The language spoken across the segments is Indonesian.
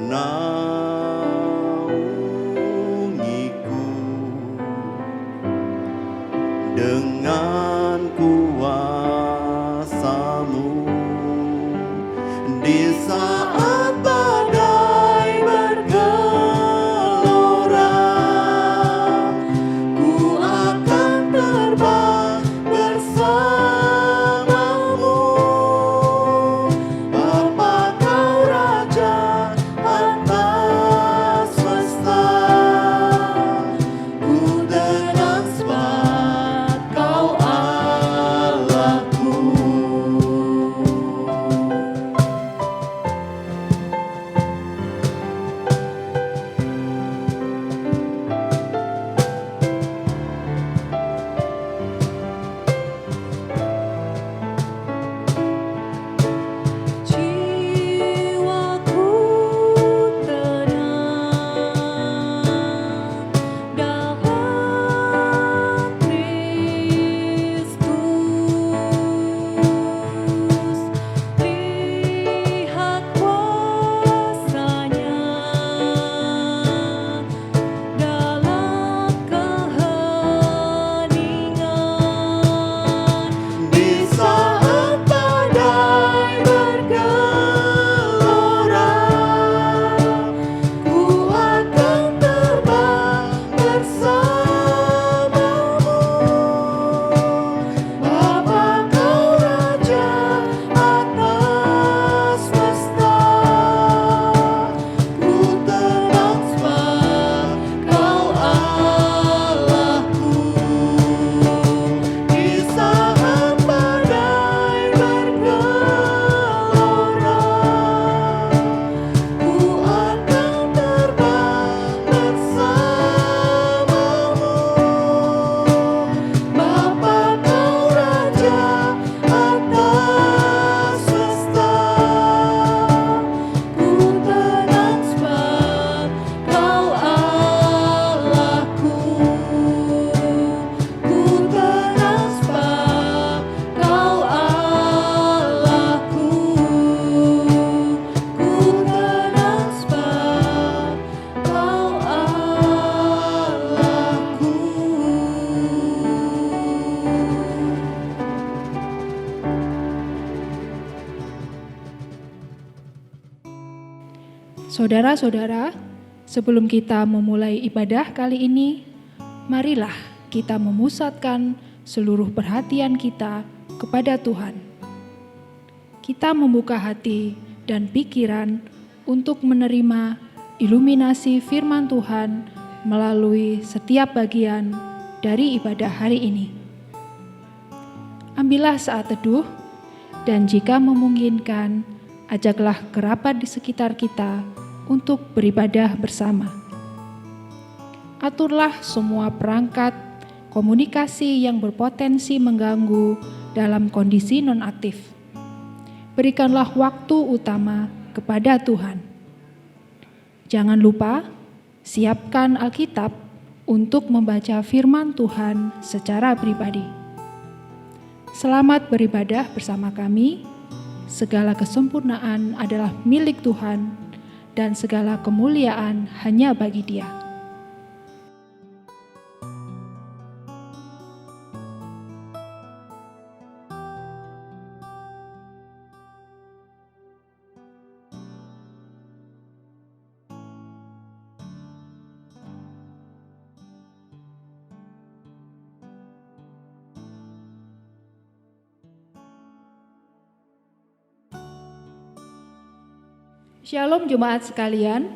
naungiku dengan kuasa-Mu di saat badai bergelora. Ku akan terbang bersama-Mu, Bapa Kau Raja atas semesta. Ku tenang sebab Kau Allahku. Jiwaku tenang dalam Kristus. Lihat kuasa-Nya dalam keheningan. Di saat badai bergelora, ku akan terbang bersama-Mu, Bapa Kau Raja atas semesta. Ku tenang sebab Kau Allahku. Di saat badai bergelora, ku akan terbang bersama-Mu, Bapa Kau Raja atas semesta. Ku tenang sebab Kau Allahku. Ku tenang sebab Kau Allahku. Ku tenang sebab Kau Allahku. Saudara-saudara, sebelum kita memulai ibadah kali ini, marilah kita memusatkan seluruh perhatian kita kepada Tuhan. Kita membuka hati dan pikiran untuk menerima iluminasi firman Tuhan melalui setiap bagian dari ibadah hari ini. Ambillah saat teduh, dan jika memungkinkan, ajaklah kerabat di sekitar kita untuk beribadah bersama. Aturlah semua perangkat komunikasi yang berpotensi mengganggu dalam kondisi nonaktif. Berikanlah waktu utama kepada Tuhan. Jangan lupa, siapkan Alkitab untuk membaca firman Tuhan secara pribadi. Selamat beribadah bersama kami. Segala kesempurnaan adalah milik Tuhan, dan segala kemuliaan hanya bagi Dia. Shalom jemaat sekalian,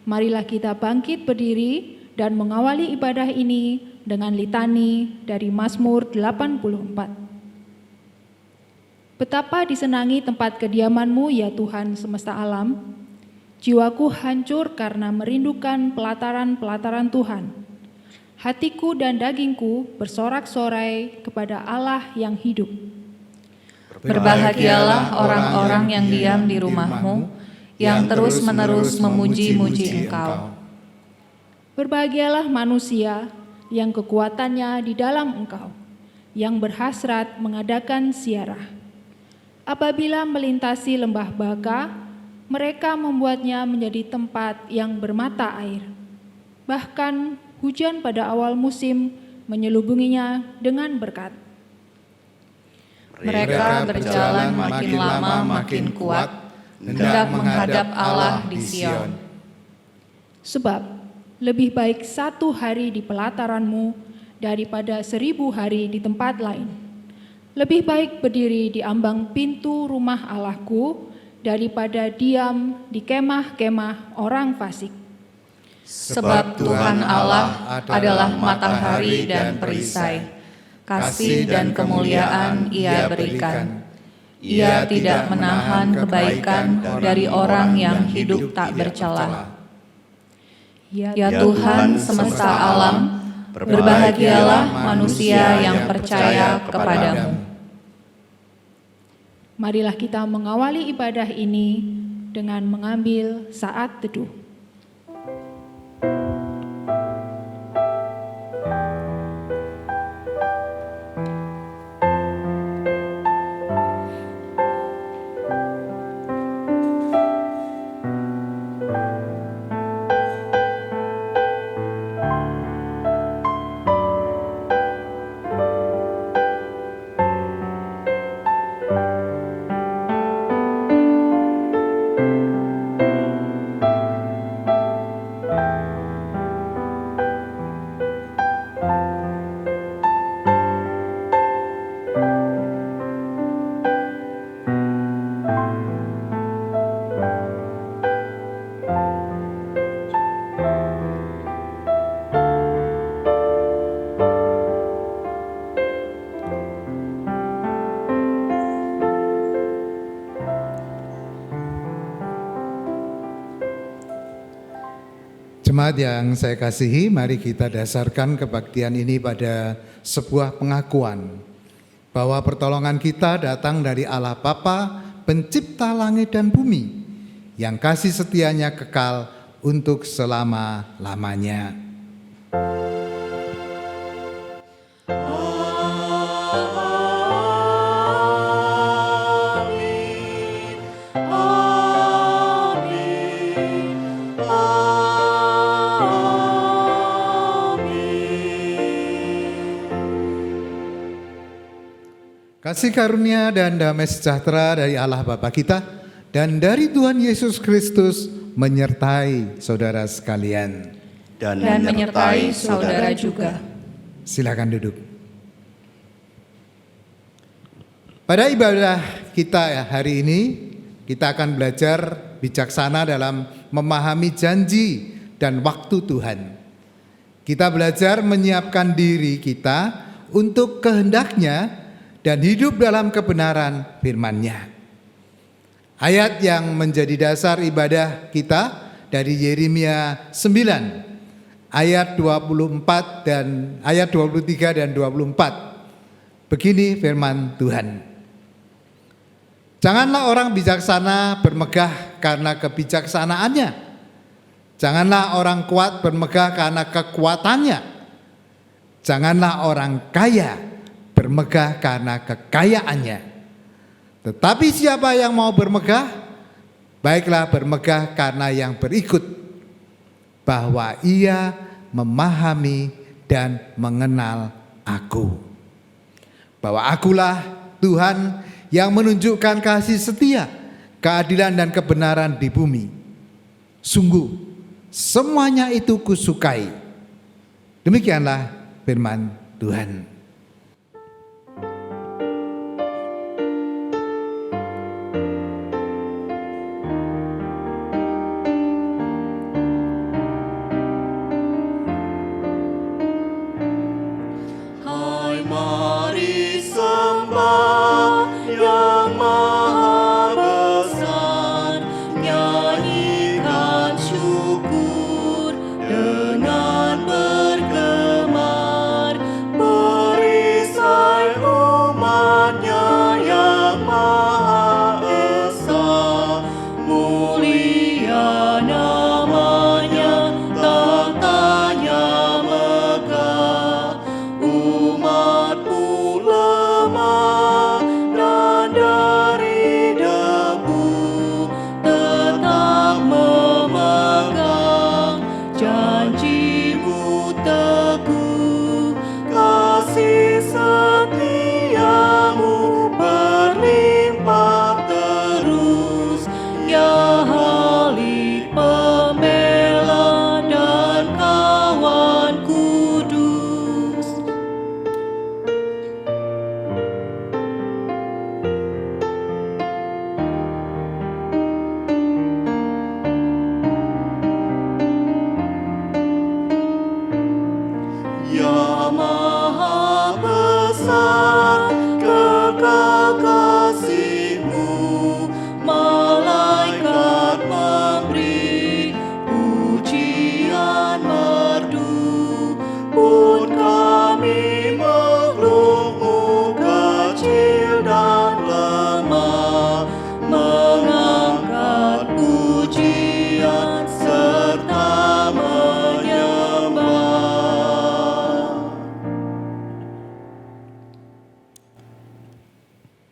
marilah kita bangkit berdiri dan mengawali ibadah ini dengan litani dari Mazmur 84. Betapa disenangi tempat kediaman-Mu ya Tuhan semesta alam. Jiwaku hancur karena merindukan pelataran-pelataran Tuhan. Hatiku dan dagingku bersorak-sorai kepada Allah yang hidup. Berbahagialah orang-orang yang diam di rumah-Mu, yang terus-menerus memuji-muji Engkau. Berbahagialah manusia yang kekuatannya di dalam Engkau, yang berhasrat mengadakan ziarah. Apabila melintasi lembah Baka, mereka membuatnya menjadi tempat yang bermata air. Bahkan hujan pada awal musim menyelubunginya dengan berkat. Mereka berjalan makin lama makin kuat, hendak menghadap Allah di Sion. Sebab lebih baik 1 hari di pelataranmu daripada 1000 hari di tempat lain. Lebih baik berdiri di ambang pintu rumah Allahku daripada diam di kemah-kemah orang fasik. Sebab Tuhan Allah adalah matahari dan perisai, kasih dan kemuliaan Ia berikan. Ia tidak menahan kebaikan dari orang yang hidup tak bercela. Ya Tuhan semesta alam, berbahagialah manusia yang percaya kepadamu. Marilah kita mengawali ibadah ini dengan mengambil saat teduh. Jemaat yang saya kasihi, mari kita dasarkan kebaktian ini pada sebuah pengakuan bahwa pertolongan kita datang dari Allah Bapa, pencipta langit dan bumi, yang kasih setianya kekal untuk selama-lamanya. Kasih karunia dan damai sejahtera dari Allah Bapa kita dan dari Tuhan Yesus Kristus menyertai saudara sekalian. Dan menyertai saudara juga. Silakan duduk. Pada ibadah kita hari ini, kita akan belajar bijaksana dalam memahami janji dan waktu Tuhan. Kita belajar menyiapkan diri kita untuk kehendaknya dan hidup dalam kebenaran firman-Nya. Ayat yang menjadi dasar ibadah kita dari Yeremia 9 ayat 24 dan ayat 23 dan 24. Begini firman Tuhan. Janganlah orang bijaksana bermegah karena kebijaksanaannya. Janganlah orang kuat bermegah karena kekuatannya. Janganlah orang kaya bermegah karena kekayaannya. Tetapi siapa yang mau bermegah, baiklah bermegah karena yang berikut, bahwa ia memahami dan mengenal aku. Bahwa akulah Tuhan yang menunjukkan kasih setia, keadilan dan kebenaran di bumi. Sungguh, semuanya itu kusukai. Demikianlah firman Tuhan. Dengan bergemar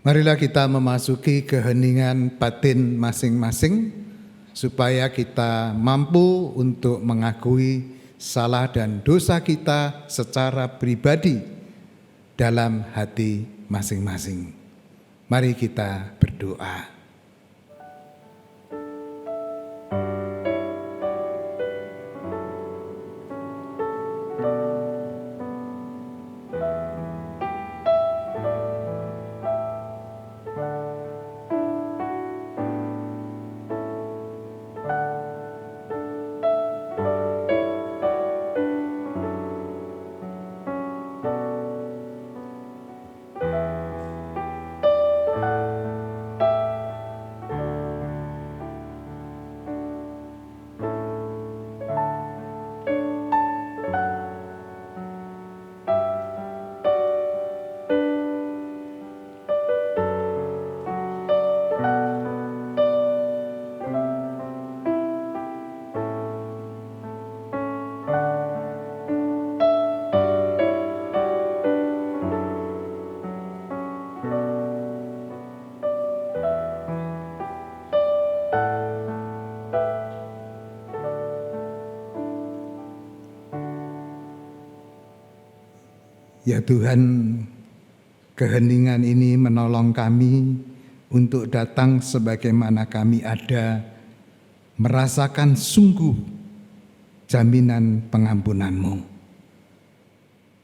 Marilah kita memasuki keheningan batin masing-masing supaya kita mampu untuk mengakui salah dan dosa kita secara pribadi dalam hati masing-masing. Mari kita berdoa. Ya Tuhan, keheningan ini menolong kami untuk datang sebagaimana kami ada, merasakan sungguh jaminan pengampunan-Mu.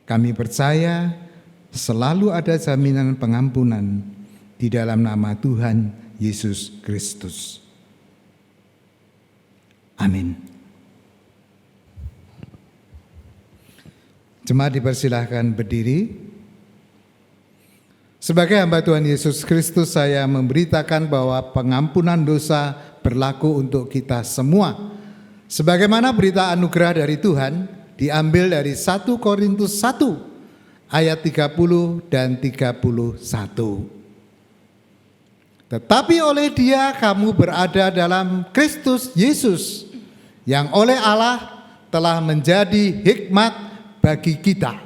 Kami percaya selalu ada jaminan pengampunan di dalam nama Tuhan Yesus Kristus. Amin. Jemaat dipersilahkan berdiri. Sebagai hamba Tuhan Yesus Kristus, saya memberitakan bahwa pengampunan dosa berlaku untuk kita semua. Sebagaimana berita anugerah dari Tuhan diambil dari 1 Korintus 1 ayat 30 dan 31. Tetapi oleh Dia kamu berada dalam Kristus Yesus, yang oleh Allah telah menjadi hikmat bagi kita.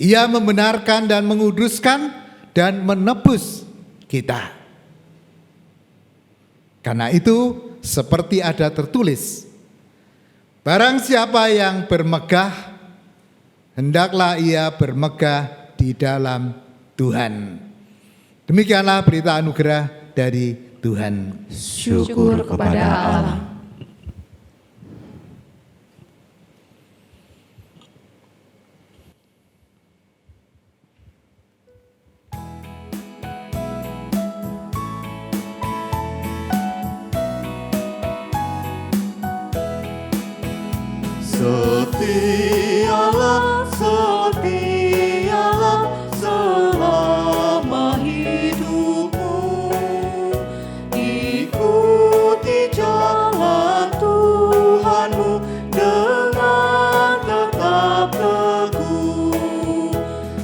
Ia membenarkan dan menguduskan dan menebus kita. Karena itu, seperti ada tertulis, barang siapa yang bermegah, hendaklah ia bermegah di dalam Tuhan. Demikianlah berita anugerah dari Tuhan. Syukur kepada Allah. Setialah, setialah selama hidupmu. Ikuti jalan Tuhanmu dengan tetap teguh.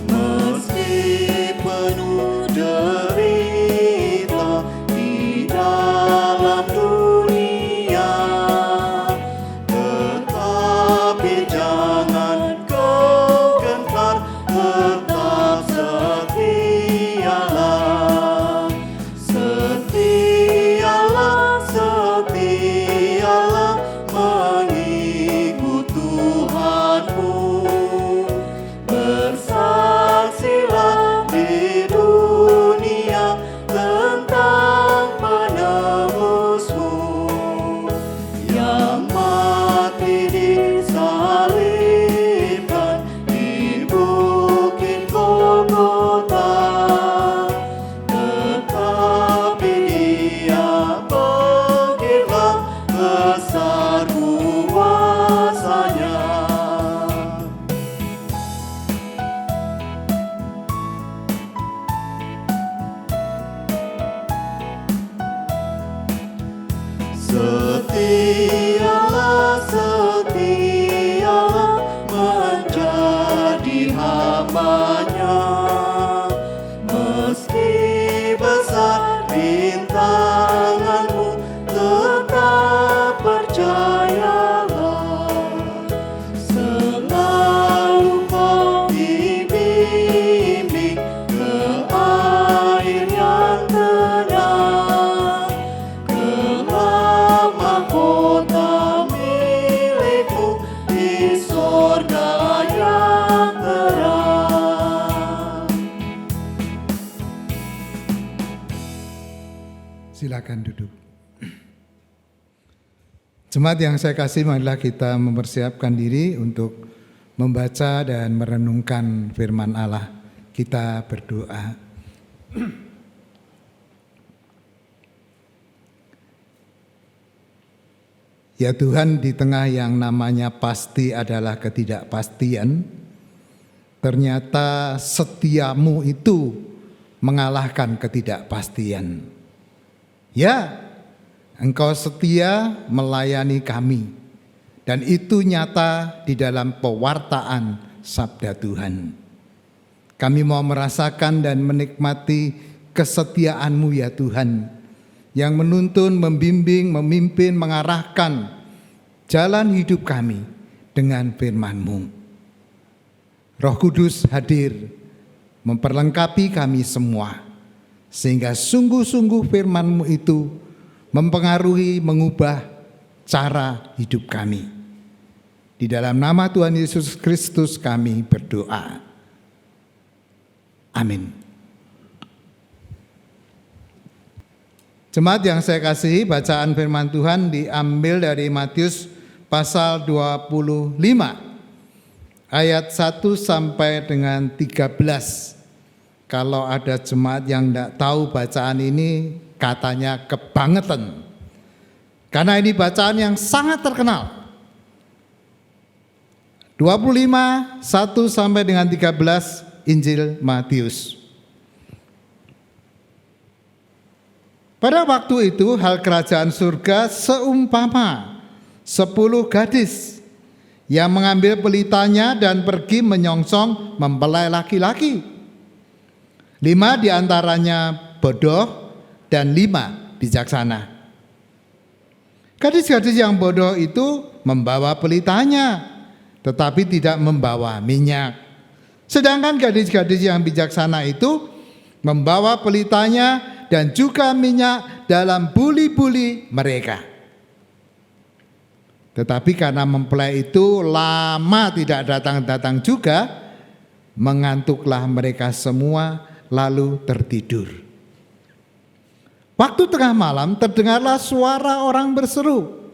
Meski penuh derita di dalam dunia, tetapi jangan Silakan duduk. Jemaat yang saya kasih, marilah kita mempersiapkan diri untuk membaca dan merenungkan firman Allah. Kita berdoa. Ya Tuhan, di tengah yang namanya pasti adalah ketidakpastian, ternyata setiamu itu mengalahkan ketidakpastian. Ya, Engkau setia melayani kami, dan itu nyata di dalam pewartaan sabda Tuhan. Kami mau merasakan dan menikmati kesetiaan-Mu ya Tuhan, yang menuntun, membimbing, memimpin, mengarahkan jalan hidup kami dengan firman-Mu. Roh Kudus hadir memperlengkapi kami semua, sehingga sungguh-sungguh firman-Mu itu mempengaruhi, mengubah cara hidup kami. Di dalam nama Tuhan Yesus Kristus kami berdoa. Amin. Jemaat yang saya kasihi, bacaan firman Tuhan diambil dari Matius pasal 25 ayat 1 sampai dengan 13. Kalau ada jemaat yang tidak tahu bacaan ini, katanya kebangetan. Karena ini bacaan yang sangat terkenal. 25, 1 sampai dengan 13 Injil Matius. Pada waktu itu hal kerajaan surga seumpama 10 gadis yang mengambil pelitanya dan pergi menyongsong mempelai laki-laki. 5 diantaranya bodoh dan 5 bijaksana. Gadis-gadis yang bodoh itu membawa pelitanya, tetapi tidak membawa minyak. Sedangkan gadis-gadis yang bijaksana itu membawa pelitanya dan juga minyak dalam buli-buli mereka. Tetapi karena mempelai itu lama tidak datang-datang juga, mengantuklah mereka semua lalu tertidur. Waktu tengah malam terdengarlah suara orang berseru,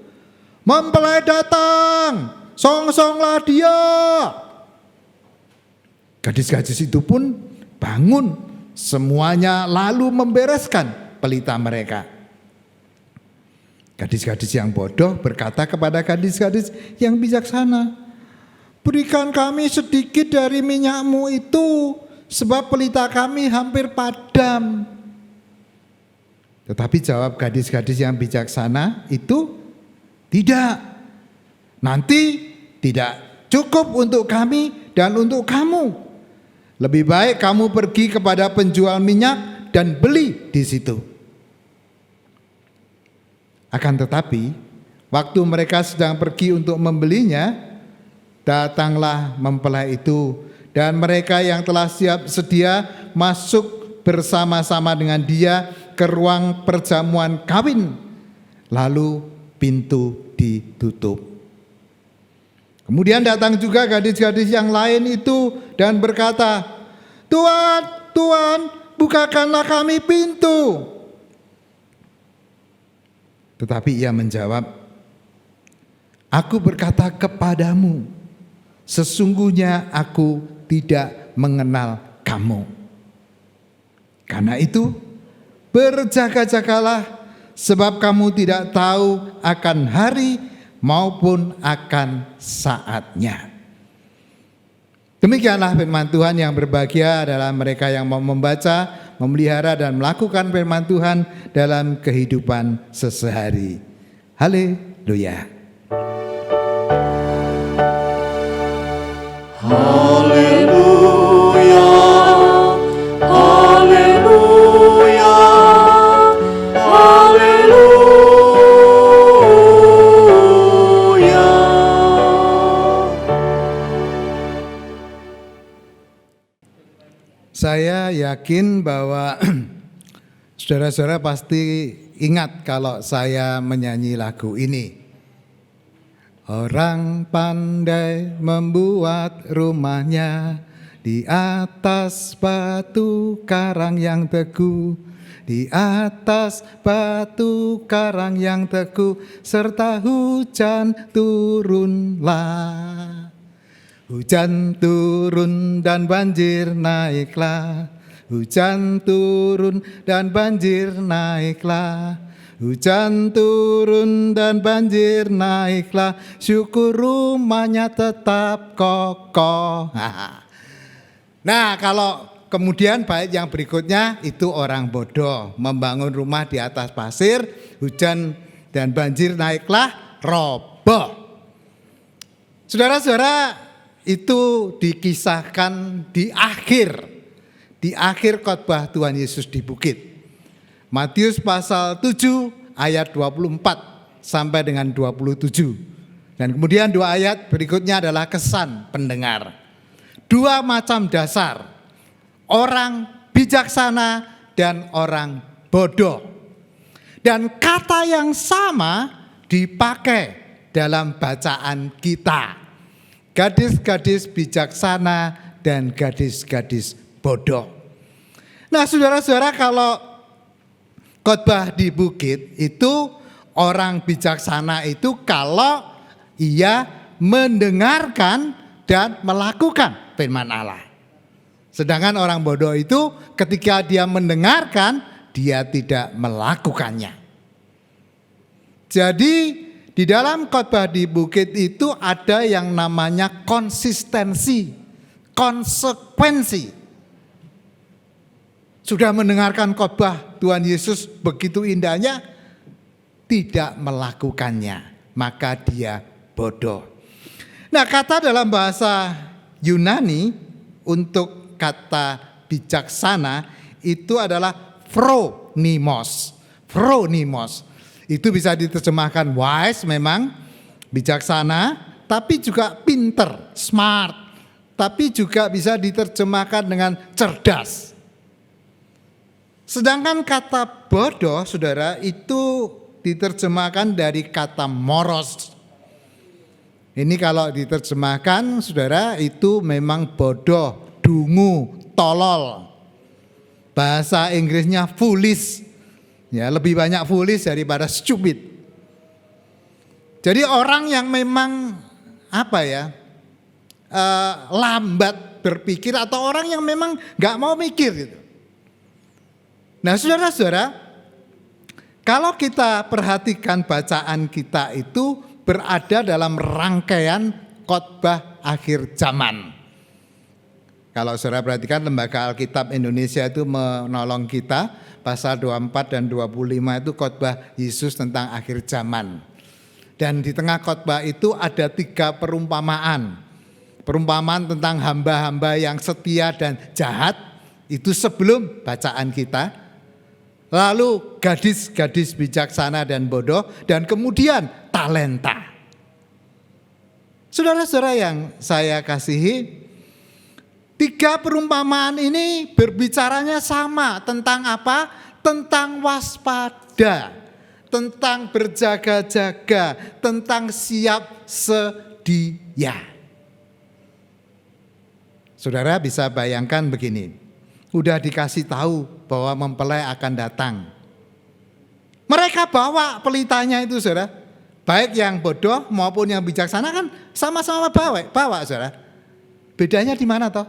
"Mempelai datang, songsonglah dia." Gadis-gadis itu pun bangun, semuanya lalu membereskan pelita mereka. Gadis-gadis yang bodoh berkata kepada gadis-gadis yang bijaksana, "Berikan kami sedikit dari minyakmu itu, sebab pelita kami hampir padam." Tetapi jawab gadis-gadis yang bijaksana itu, "Tidak, nanti tidak cukup untuk kami dan untuk kamu. Lebih baik kamu pergi kepada penjual minyak dan beli di situ." Akan tetapi, waktu mereka sedang pergi untuk membelinya, datanglah mempelai itu, dan mereka yang telah siap sedia masuk bersama-sama dengan dia ke ruang perjamuan kawin. Lalu pintu ditutup. Kemudian datang juga gadis-gadis yang lain itu dan berkata, "Tuan, Tuan, bukakanlah kami pintu." Tetapi ia menjawab, "Aku berkata kepadamu, sesungguhnya aku tidak mengenal kamu. Karena itu, berjaga-jagalah, sebab kamu tidak tahu akan hari maupun akan saatnya." Demikianlah firman Tuhan. Yang berbahagia adalah mereka yang mau membaca, memelihara dan melakukan firman Tuhan dalam kehidupan sehari-hari. Haleluya. Haleluya, haleluya, haleluya. Saya yakin bahwa saudara-saudara pasti ingat kalau saya menyanyi lagu ini. Orang pandai membuat rumahnya di atas batu karang yang teguh, di atas batu karang yang teguh, serta hujan turunlah. Hujan turun dan banjir naiklah, hujan turun dan banjir naiklah, hujan turun dan banjir naiklah, syukur rumahnya tetap kokoh. Nah, kalau kemudian bait yang berikutnya itu orang bodoh membangun rumah di atas pasir, hujan dan banjir naiklah, roboh. Saudara-saudara, itu dikisahkan di akhir khotbah Tuhan Yesus di bukit. Matius pasal 7 ayat 24 sampai dengan 27. Dan kemudian 2 ayat berikutnya adalah kesan pendengar. 2 macam dasar, orang bijaksana dan orang bodoh. Dan kata yang sama dipakai dalam bacaan kita. Gadis-gadis bijaksana dan gadis-gadis bodoh. Nah, saudara-saudara, kalau khotbah di bukit itu orang bijaksana itu kalau ia mendengarkan dan melakukan firman Allah. Sedangkan orang bodoh itu ketika dia mendengarkan, dia tidak melakukannya. Jadi di dalam khotbah di bukit itu ada yang namanya konsistensi, konsekuensi. Sudah mendengarkan khotbah Tuhan Yesus begitu indahnya, tidak melakukannya, maka dia bodoh. Nah, kata dalam bahasa Yunani untuk kata bijaksana itu adalah phronimos. Phronimos. Itu bisa diterjemahkan wise memang, bijaksana, tapi juga pinter, smart. Tapi juga bisa diterjemahkan dengan cerdas. Sedangkan kata bodoh, saudara, itu diterjemahkan dari kata moros. Ini kalau diterjemahkan, saudara, itu memang bodoh, dungu, tolol. Bahasa Inggrisnya foolish. Ya, lebih banyak foolish daripada stupid. Jadi orang yang memang lambat berpikir atau orang yang memang nggak mau mikir gitu. Nah, saudara-saudara, kalau kita perhatikan bacaan kita itu berada dalam rangkaian khotbah akhir zaman. Kalau saudara perhatikan, Lembaga Alkitab Indonesia itu menolong kita, pasal 24 dan 25 itu khotbah Yesus tentang akhir zaman. Dan di tengah khotbah itu ada 3 perumpamaan. Perumpamaan tentang hamba-hamba yang setia dan jahat, itu sebelum bacaan kita. Lalu gadis-gadis bijaksana dan bodoh, dan kemudian talenta. Saudara-saudara yang saya kasihi, 3 perumpamaan ini berbicaranya sama tentang apa? Tentang waspada, tentang berjaga-jaga, tentang siap sedia. Saudara bisa bayangkan begini, udah dikasih tahu bahwa mempelai akan datang. Mereka bawa pelitanya itu, saudara. Baik yang bodoh maupun yang bijaksana kan sama-sama bawa, saudara. Bedanya di mana toh?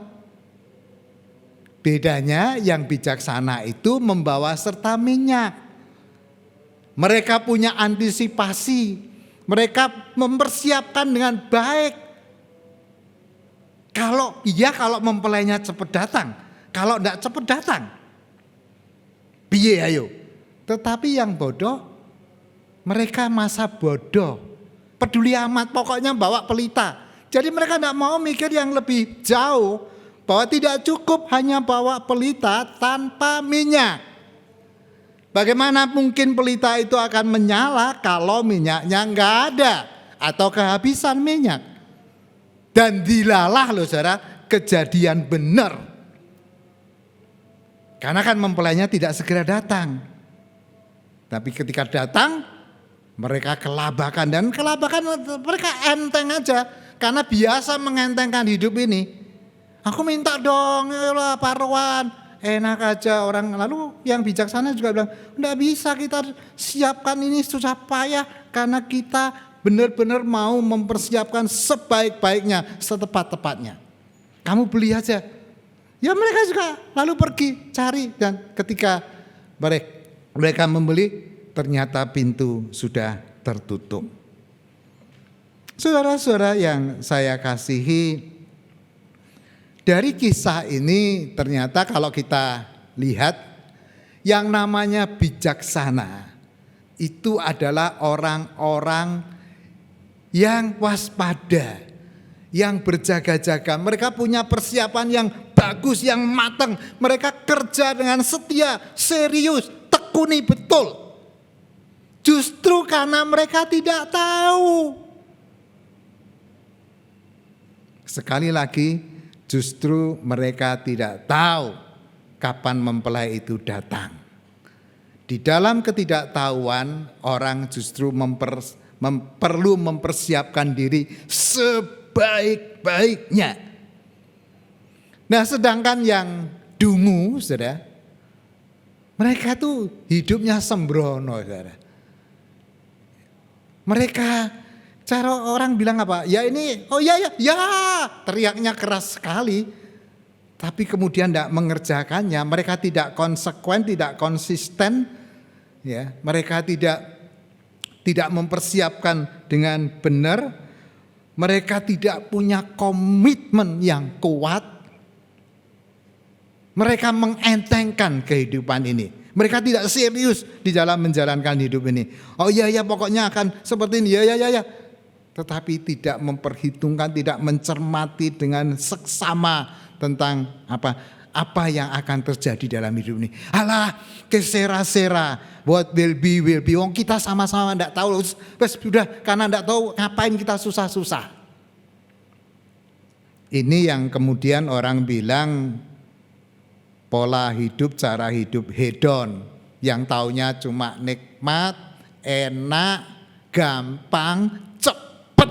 Bedanya yang bijaksana itu membawa serta minyak. Mereka punya antisipasi. Mereka mempersiapkan dengan baik. Kalau mempelainya cepat datang. Kalau enggak cepat datang. Piye ayo. Tetapi yang bodoh, mereka masa bodoh. Peduli amat, pokoknya bawa pelita. Jadi mereka enggak mau mikir yang lebih jauh. Bahwa tidak cukup hanya bawa pelita tanpa minyak. Bagaimana mungkin pelita itu akan menyala kalau minyaknya enggak ada atau kehabisan minyak. Dan dilalah loh saudara, kejadian benar. Karena kan mempelainya tidak segera datang. Tapi ketika datang, mereka kelabakan. Dan kelabakan mereka enteng aja. Karena biasa mengentengkan hidup ini. Aku minta dong, paruan, enak aja orang. Lalu yang bijaksana juga bilang, enggak bisa kita siapkan ini susah payah karena kita benar-benar mau mempersiapkan sebaik-baiknya, setepat-tepatnya. Kamu beli aja. Ya mereka juga lalu pergi cari, dan ketika mereka membeli ternyata pintu sudah tertutup. Saudara-saudara yang saya kasihi, dari kisah ini ternyata kalau kita lihat yang namanya bijaksana itu adalah orang-orang yang waspada, yang berjaga-jaga. Mereka punya persiapan yang bagus, yang matang. Mereka kerja dengan setia, serius, tekuni betul. Justru karena mereka tidak tahu. Sekali lagi, justru mereka tidak tahu kapan mempelai itu datang. Di dalam ketidaktahuan, orang justru perlu mempersiapkan diri sebaik-baiknya. Nah, sedangkan yang dungu, saudara, mereka tuh hidupnya sembrono, saudara. Mereka, cara orang bilang apa? Ya ini, oh ya, teriaknya keras sekali. Tapi kemudian tidak mengerjakannya. Mereka tidak konsekuen, tidak konsisten. Ya, mereka tidak mempersiapkan dengan benar. Mereka tidak punya komitmen yang kuat. Mereka mengentengkan kehidupan ini. Mereka tidak serius di dalam menjalankan hidup ini. Oh iya pokoknya akan seperti ini. Ya. Tetapi tidak memperhitungkan, tidak mencermati dengan seksama tentang apa yang akan terjadi dalam hidup ini. Alah, kesera-sera, what will be. Wong kita sama-sama enggak tahu. Sudah, karena enggak tahu ngapain kita susah-susah. Ini yang kemudian orang bilang pola hidup, cara hidup hedon, yang taunya cuma nikmat, enak, gampang, cepet.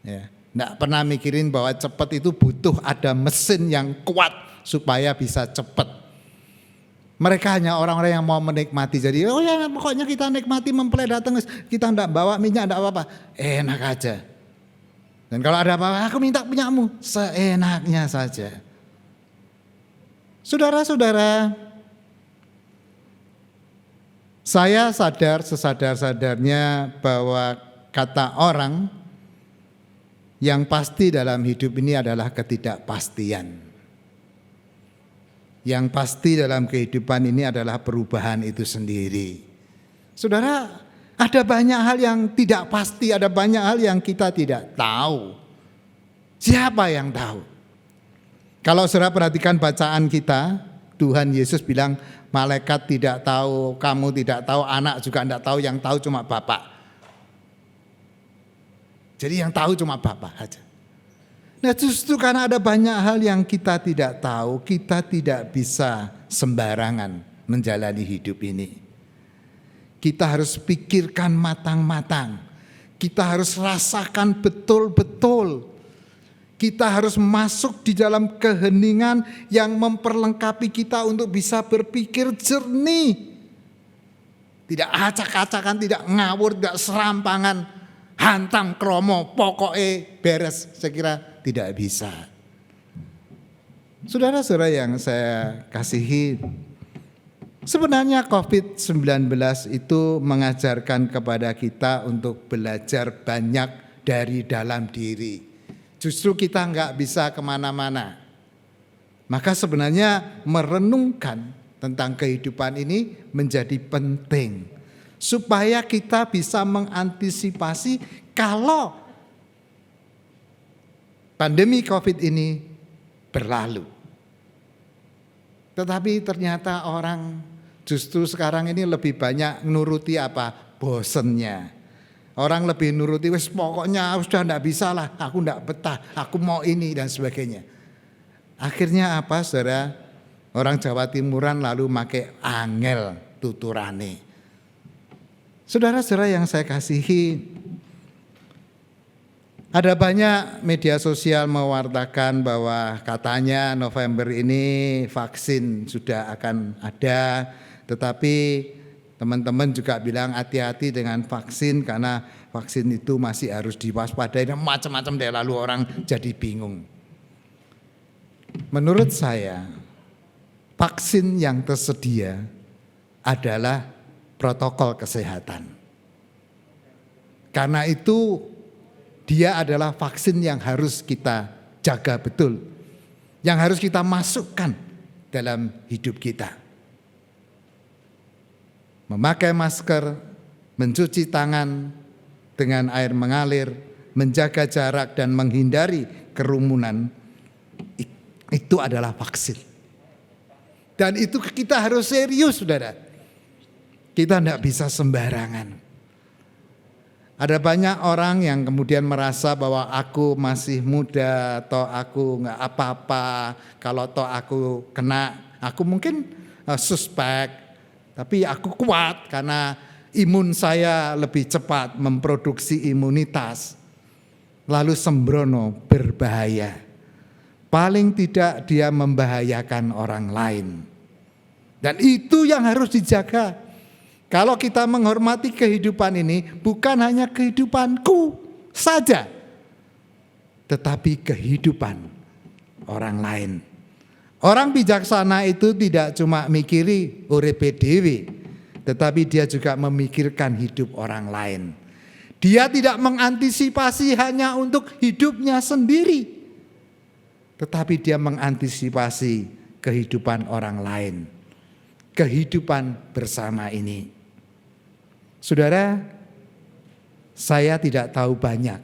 Ya, enggak pernah mikirin bahwa cepet itu butuh ada mesin yang kuat supaya bisa cepet. Mereka hanya orang-orang yang mau menikmati. Jadi oh ya pokoknya kita nikmati mempelai datang, kita enggak bawa minyak, enggak apa-apa, enak aja. Dan kalau ada apa-apa, aku minta punyamu, seenaknya saja. Saudara-saudara, saya sadar sesadar-sadarnya bahwa kata orang yang pasti dalam hidup ini adalah ketidakpastian. Yang pasti dalam kehidupan ini adalah perubahan itu sendiri. Saudara, ada banyak hal yang tidak pasti, ada banyak hal yang kita tidak tahu. Siapa yang tahu? Kalau saudara perhatikan bacaan kita, Tuhan Yesus bilang malaikat tidak tahu, kamu tidak tahu, anak juga tidak tahu, yang tahu cuma Bapa. Jadi yang tahu cuma Bapa aja. Nah justru karena ada banyak hal yang kita tidak tahu, kita tidak bisa sembarangan menjalani hidup ini. Kita harus pikirkan matang-matang, kita harus rasakan betul-betul. Kita harus masuk di dalam keheningan yang memperlengkapi kita untuk bisa berpikir jernih. Tidak acak-acakan, tidak ngawur, tidak serampangan, hantam kromo, pokoknya beres. Saya kira tidak bisa. Saudara-saudara yang saya kasihi, sebenarnya COVID-19 itu mengajarkan kepada kita untuk belajar banyak dari dalam diri. Justru kita enggak bisa kemana-mana. Maka sebenarnya merenungkan tentang kehidupan ini menjadi penting. Supaya kita bisa mengantisipasi kalau pandemi COVID ini berlalu. Tetapi ternyata orang justru sekarang ini lebih banyak nuruti apa? Bosennya. Orang lebih nuruti, wes pokoknya sudah enggak bisa lah, aku enggak betah, aku mau ini dan sebagainya. Akhirnya apa saudara? Orang Jawa Timuran lalu make angel tuturane. Saudara-saudara yang saya kasihi, Ada banyak media sosial mewartakan bahwa katanya November ini vaksin sudah akan ada, tetapi teman-teman juga bilang hati-hati dengan vaksin karena vaksin itu masih harus diwaspadai, macam-macam deh, lalu orang jadi bingung. Menurut saya, vaksin yang tersedia adalah protokol kesehatan. Karena itu dia adalah vaksin yang harus kita jaga betul, yang harus kita masukkan dalam hidup kita. Memakai masker, mencuci tangan dengan air mengalir, menjaga jarak dan menghindari kerumunan, itu adalah vaksin. Dan itu kita harus serius, saudara. Kita tidak bisa sembarangan. Ada banyak orang yang kemudian merasa bahwa aku masih muda, toh aku nggak apa-apa, kalau toh aku kena, aku mungkin suspek, tapi aku kuat karena imun saya lebih cepat memproduksi imunitas. Lalu sembrono, berbahaya. Paling tidak dia membahayakan orang lain. Dan itu yang harus dijaga. Kalau kita menghormati kehidupan ini, bukan hanya kehidupanku saja, tetapi kehidupan orang lain. Orang bijaksana itu tidak cuma mikiri uripe dhewe, tetapi dia juga memikirkan hidup orang lain. Dia tidak mengantisipasi hanya untuk hidupnya sendiri, tetapi dia mengantisipasi kehidupan orang lain, kehidupan bersama ini. Saudara, saya tidak tahu banyak,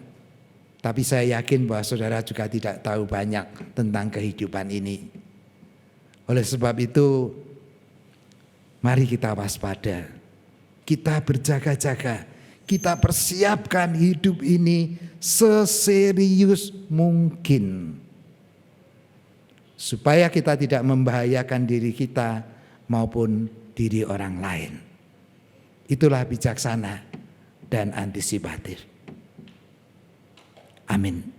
tapi saya yakin bahwa saudara juga tidak tahu banyak tentang kehidupan ini. Oleh sebab itu, mari kita waspada, kita berjaga-jaga, kita persiapkan hidup ini seserius mungkin, supaya kita tidak membahayakan diri kita maupun diri orang lain. Itulah bijaksana dan antisipatif. Amin.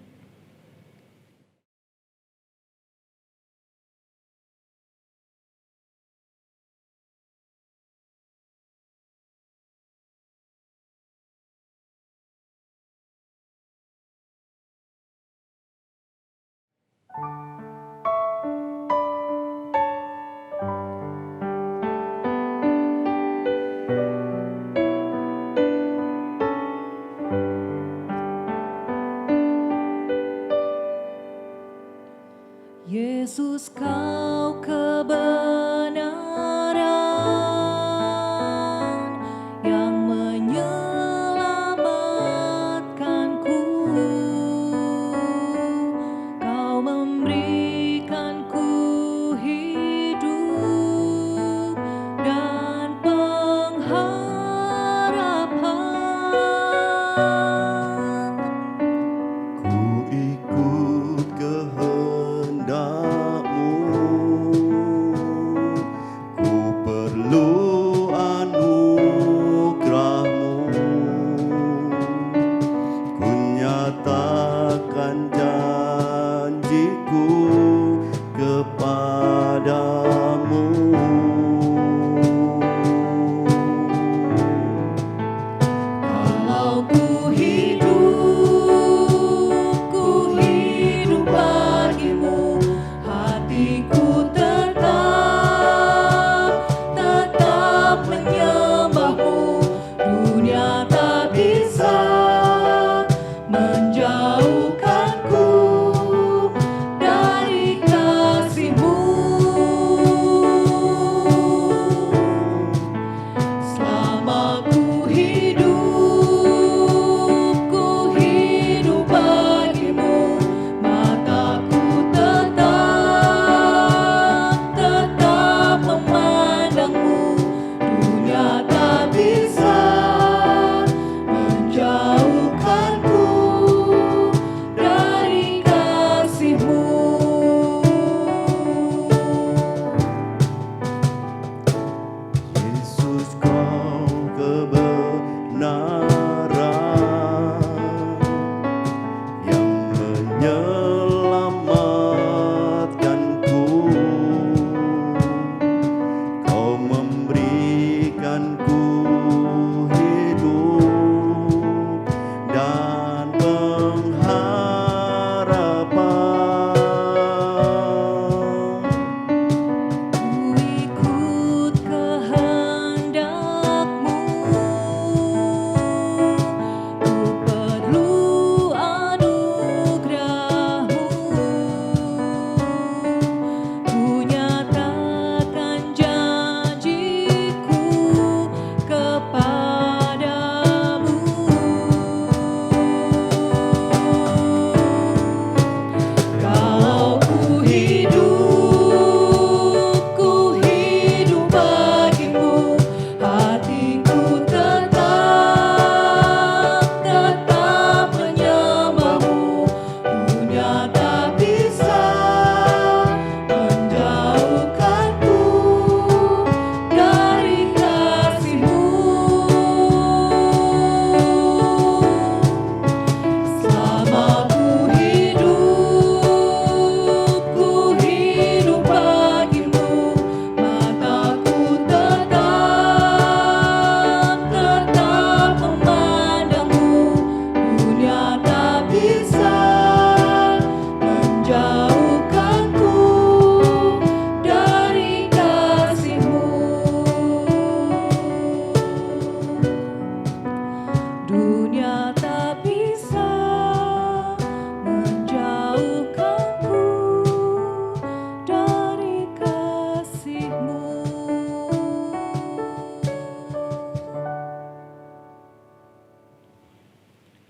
Yesus, kau kebenaran yang menyelamatkanku. Kau memberi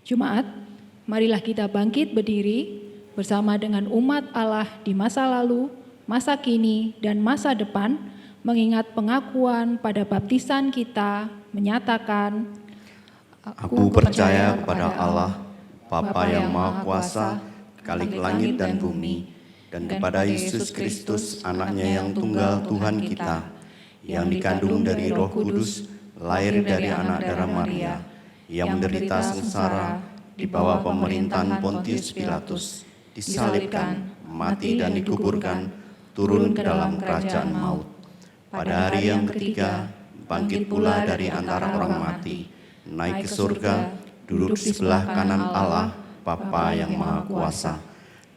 Jemaat, marilah kita bangkit berdiri bersama dengan umat Allah di masa lalu, masa kini, dan masa depan, mengingat pengakuan pada baptisan kita menyatakan, Aku percaya kepada Allah, Bapa yang Maha Kuasa, Khalik langit dan bumi, dan kepada Yesus Kristus, anaknya yang tunggal Tuhan kita, yang dikandung dari Roh Kudus, lahir dari anak darah Maria, yang menderita sengsara di bawah pemerintahan Pontius Pilatus, disalibkan, mati dan dikuburkan, turun ke dalam kerajaan maut. Pada hari yang ketiga, bangkit pula dari antara orang mati, naik ke surga, duduk di sebelah kanan Allah, Bapa yang Maha Kuasa.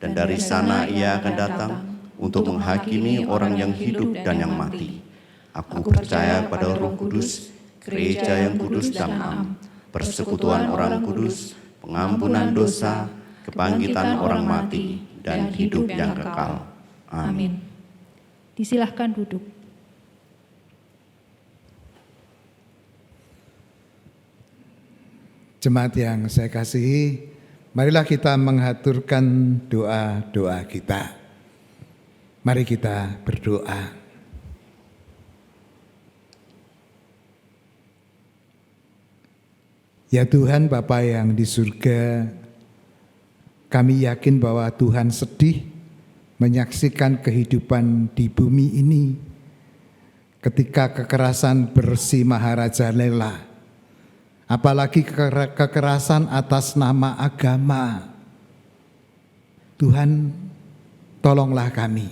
Dan dari sana ia akan datang untuk menghakimi orang yang hidup dan yang mati. Aku percaya pada Roh Kudus, gereja yang kudus dan am, persekutuan orang kudus, pengampunan dosa, kebangkitan orang mati, dan hidup yang kekal. Amin. Disilahkan duduk. Jemaat yang saya kasihi, marilah kita mengaturkan doa-doa kita. Mari kita berdoa. Ya Tuhan Bapa yang di surga, kami yakin bahwa Tuhan sedih menyaksikan kehidupan di bumi ini ketika kekerasan bersih Maharaja Lela, apalagi kekerasan atas nama agama. Tuhan, tolonglah kami,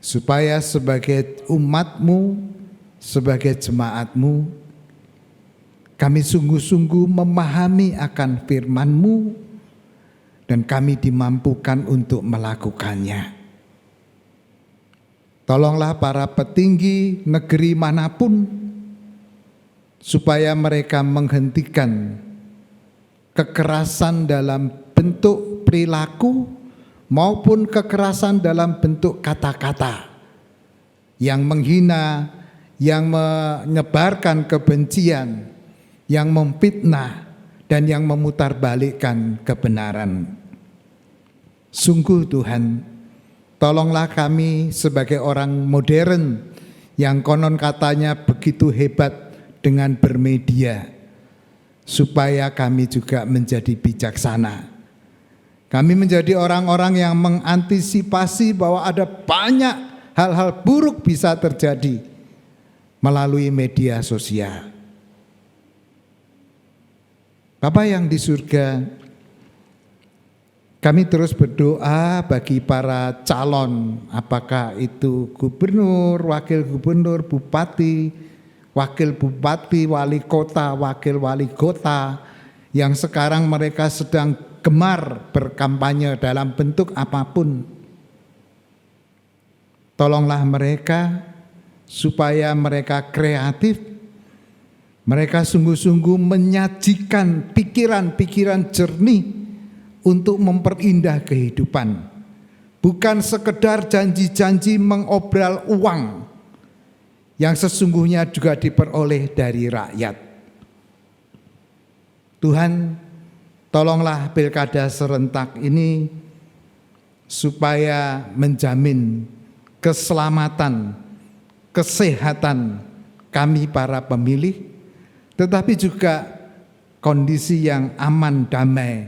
supaya sebagai umat-Mu, sebagai jemaat-Mu, kami sungguh-sungguh memahami akan firman-Mu dan kami dimampukan untuk melakukannya. Tolonglah para petinggi negeri manapun supaya mereka menghentikan kekerasan dalam bentuk perilaku maupun kekerasan dalam bentuk kata-kata yang menghina, yang menyebarkan kebencian, yang memfitnah, dan yang memutarbalikkan kebenaran. Sungguh Tuhan, tolonglah kami sebagai orang modern yang konon katanya begitu hebat dengan bermedia, supaya kami juga menjadi bijaksana. Kami menjadi orang-orang yang mengantisipasi bahwa ada banyak hal-hal buruk bisa terjadi melalui media sosial. Bapa yang di surga, kami terus berdoa bagi para calon, apakah itu gubernur, wakil gubernur, bupati, wakil bupati, wali kota, wakil wali kota, yang sekarang mereka sedang gemar berkampanye dalam bentuk apapun. Tolonglah mereka supaya mereka kreatif, mereka sungguh-sungguh menyajikan pikiran-pikiran jernih untuk memperindah kehidupan. Bukan sekedar janji-janji mengobral uang yang sesungguhnya juga diperoleh dari rakyat. Tuhan, tolonglah pilkada serentak ini supaya menjamin keselamatan, kesehatan kami para pemilih, tetapi juga kondisi yang aman, damai,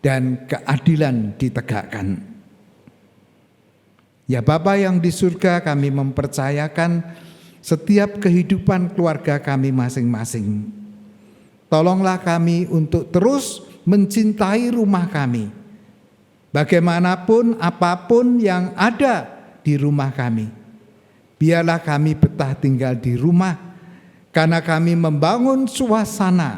dan keadilan ditegakkan. Ya Bapa yang di surga, kami mempercayakan setiap kehidupan keluarga kami masing-masing. Tolonglah kami untuk terus mencintai rumah kami. Bagaimanapun, apapun yang ada di rumah kami, biarlah kami betah tinggal di rumah, karena kami membangun suasana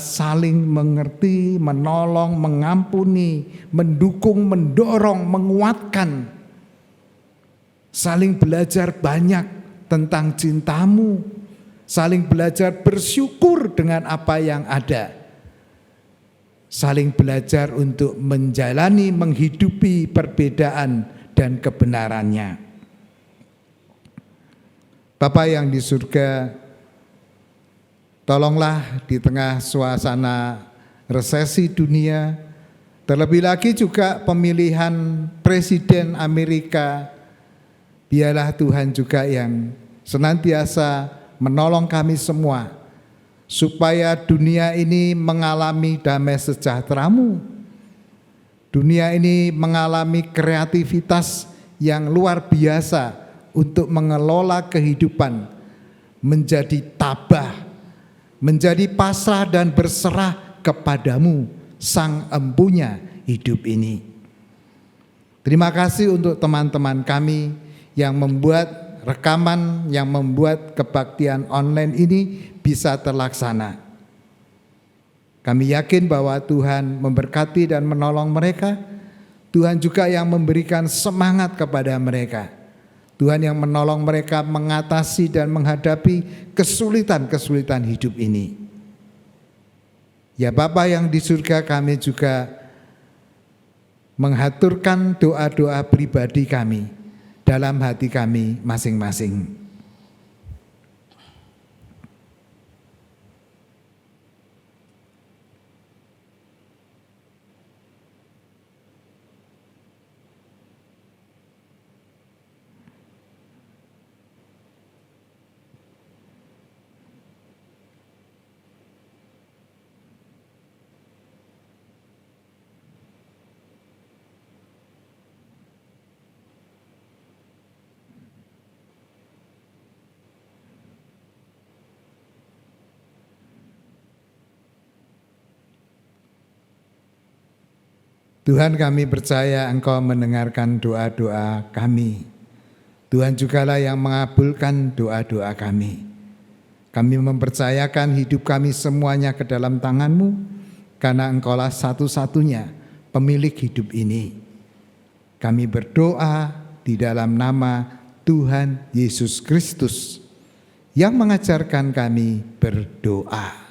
saling mengerti, menolong, mengampuni, mendukung, mendorong, menguatkan. Saling belajar banyak tentang cintamu, saling belajar bersyukur dengan apa yang ada. Saling belajar untuk menjalani, menghidupi perbedaan dan kebenarannya. Bapa yang di surga, Tolonglah di tengah suasana resesi dunia, terlebih lagi juga pemilihan Presiden Amerika, biarlah Tuhan juga yang senantiasa menolong kami semua, supaya dunia ini mengalami damai sejahtera-Mu. Dunia ini mengalami kreativitas yang luar biasa untuk mengelola kehidupan, menjadi tabah, menjadi pasrah dan berserah kepada-Mu, Sang Empunya hidup ini. Terima kasih untuk teman-teman kami yang membuat rekaman, yang membuat kebaktian online ini bisa terlaksana. Kami yakin bahwa Tuhan memberkati dan menolong mereka. Tuhan juga yang memberikan semangat kepada mereka. Tuhan yang menolong mereka mengatasi dan menghadapi kesulitan-kesulitan hidup ini. Ya Bapa yang di surga, kami juga menghaturkan doa-doa pribadi kami dalam hati kami masing-masing. Tuhan, kami percaya Engkau mendengarkan doa-doa kami. Tuhan jugalah yang mengabulkan doa-doa kami. Kami mempercayakan hidup kami semuanya ke dalam tangan-Mu, karena Engkaulah satu-satunya pemilik hidup ini. Kami berdoa di dalam nama Tuhan Yesus Kristus yang mengajarkan kami berdoa.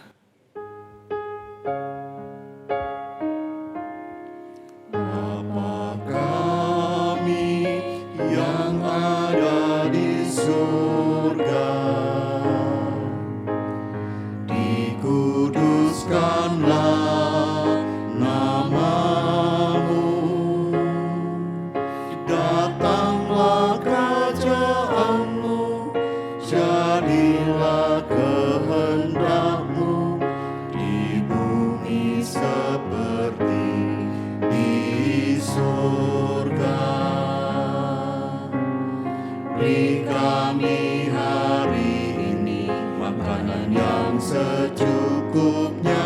Beri kami hari ini makanan yang secukupnya.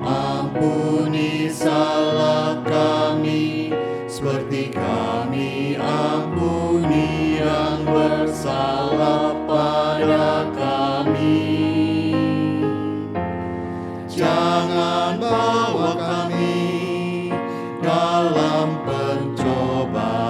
Ampuni salah kami, seperti kami ampuni yang bersalah pada kami. Jangan bawa kami dalam pencobaan,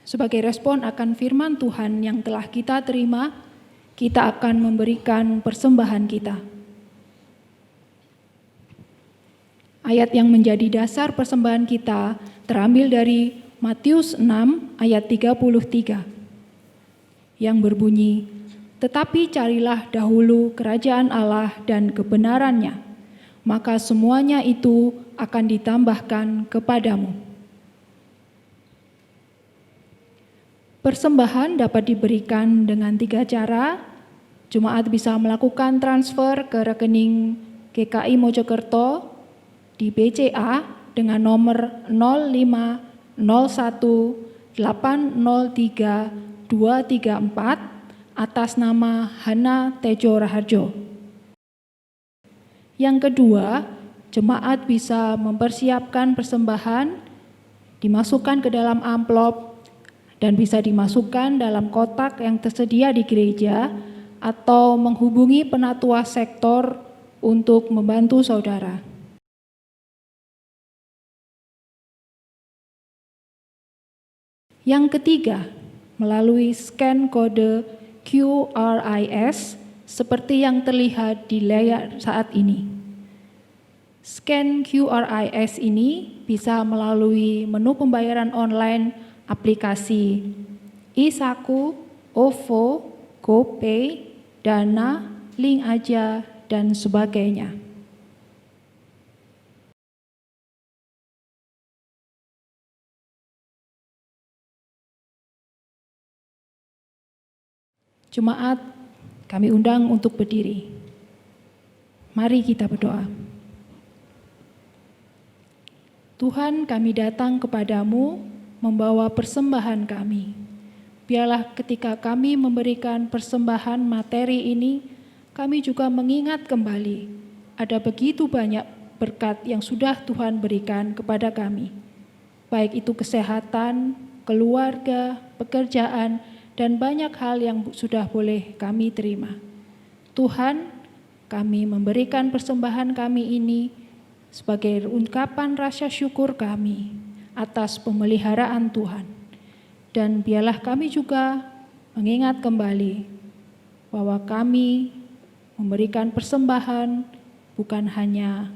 Sebagai respon akan firman Tuhan yang telah kita terima, kita akan memberikan persembahan kita. Ayat yang menjadi dasar persembahan kita terambil dari Matius 6 ayat 33 yang berbunyi, "Tetapi carilah dahulu kerajaan Allah dan kebenarannya, maka semuanya itu akan ditambahkan kepadamu." Persembahan dapat diberikan dengan 3 cara. Jemaat bisa melakukan transfer ke rekening GKI Mojokerto di BCA dengan nomor 0501 803 234 atas nama Hana Tejo Raharjo. Yang kedua, jemaat bisa mempersiapkan persembahan, dimasukkan ke dalam amplop, dan bisa dimasukkan dalam kotak yang tersedia di gereja, atau menghubungi penatua sektor untuk membantu saudara. Yang ketiga, melalui scan kode QRIS seperti yang terlihat di layar saat ini. Scan QRIS ini bisa melalui menu pembayaran online aplikasi iSaku, OVO, GoPay, Dana, Link Aja, dan sebagainya. Jemaat, kami undang untuk berdiri. Mari kita berdoa. Tuhan, kami datang kepadamu membawa persembahan kami. Biarlah ketika kami memberikan persembahan materi ini, kami juga mengingat kembali ada begitu banyak berkat yang sudah Tuhan berikan kepada kami. Baik itu kesehatan, keluarga, pekerjaan, dan banyak hal yang sudah boleh kami terima. Tuhan, kami memberikan persembahan kami ini sebagai ungkapan rasa syukur kami atas pemeliharaan Tuhan. Dan biarlah kami juga mengingat kembali bahwa kami memberikan persembahan bukan hanya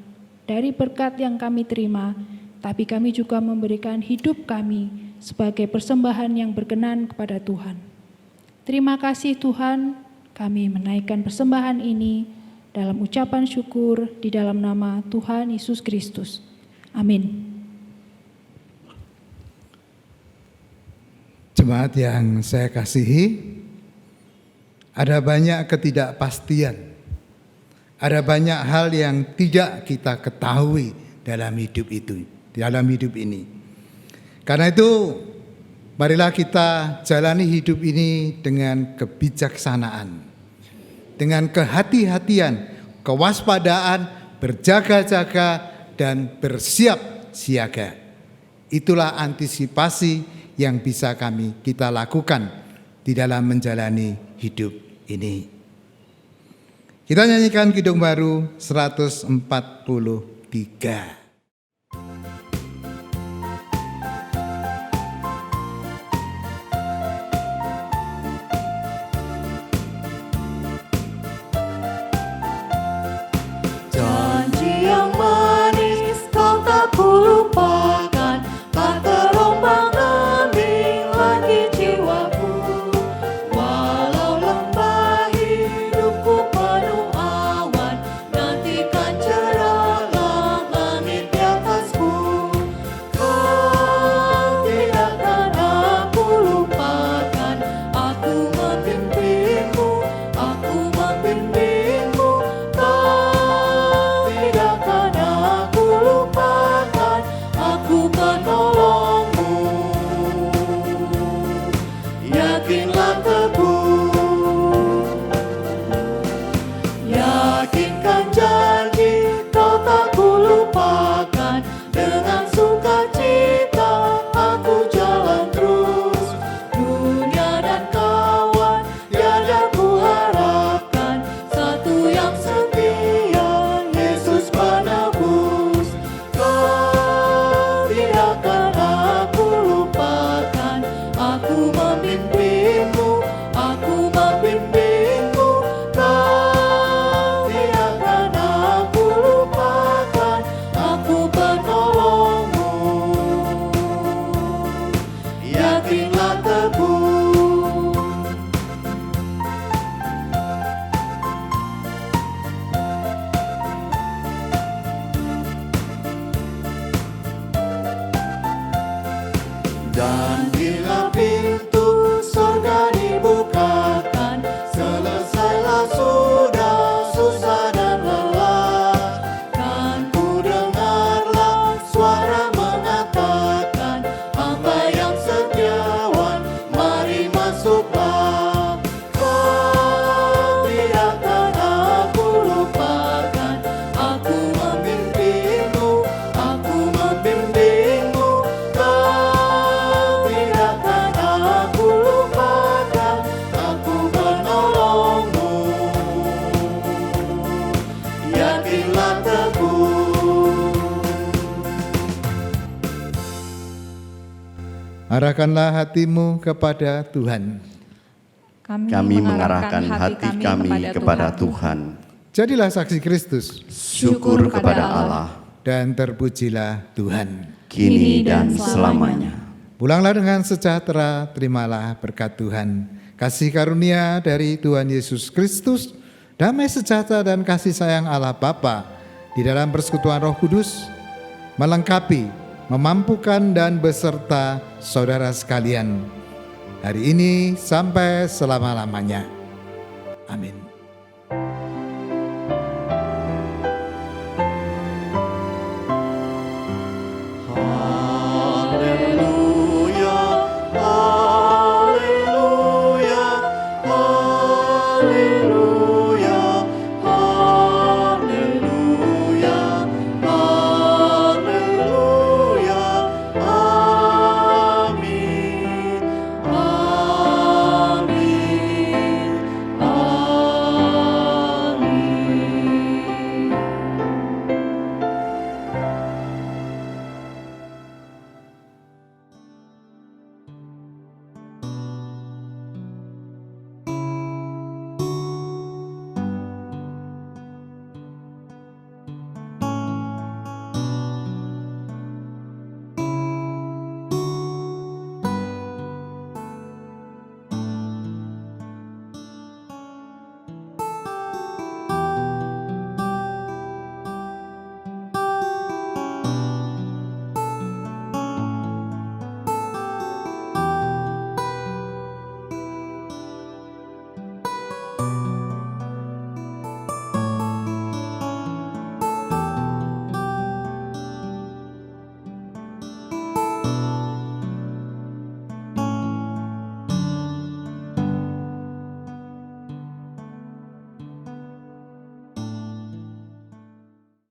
dari berkat yang kami terima, tapi kami juga memberikan hidup kami sebagai persembahan yang berkenan kepada Tuhan. Terima kasih Tuhan, kami menaikkan persembahan ini dalam ucapan syukur di dalam nama Tuhan Yesus Kristus. Amin. Jemaat yang saya kasihi, ada banyak ketidakpastian, ada banyak hal yang tidak kita ketahui dalam hidup ini. Karena itu, marilah kita jalani hidup ini dengan kebijaksanaan, dengan kehati-hatian, kewaspadaan, berjaga-jaga, dan bersiap siaga. Itulah antisipasi yang bisa kita lakukan di dalam menjalani hidup ini. Kita nyanyikan Kidung Baru 143. Dan bila pintu surga dibukakan, selesailah sudah susah dan lelah. Kan ku dengarlah suara mengatakan, hamba yang setiawan, mari masuk Arahkanlah hatimu kepada Tuhan. Kami mengarahkan hati kami kepada Tuhan. Jadilah saksi Kristus Syukur kepada Allah, dan terpujilah Tuhan. kini dan selamanya. Pulanglah dengan sejahtera, terimalah berkat Tuhan. Kasih karunia dari Tuhan Yesus Kristus, damai sejahtera dan kasih sayang Allah Bapa di dalam persekutuan Roh Kudus melengkapi, memampukan dan beserta saudara sekalian hari ini sampai selama-lamanya. Amin.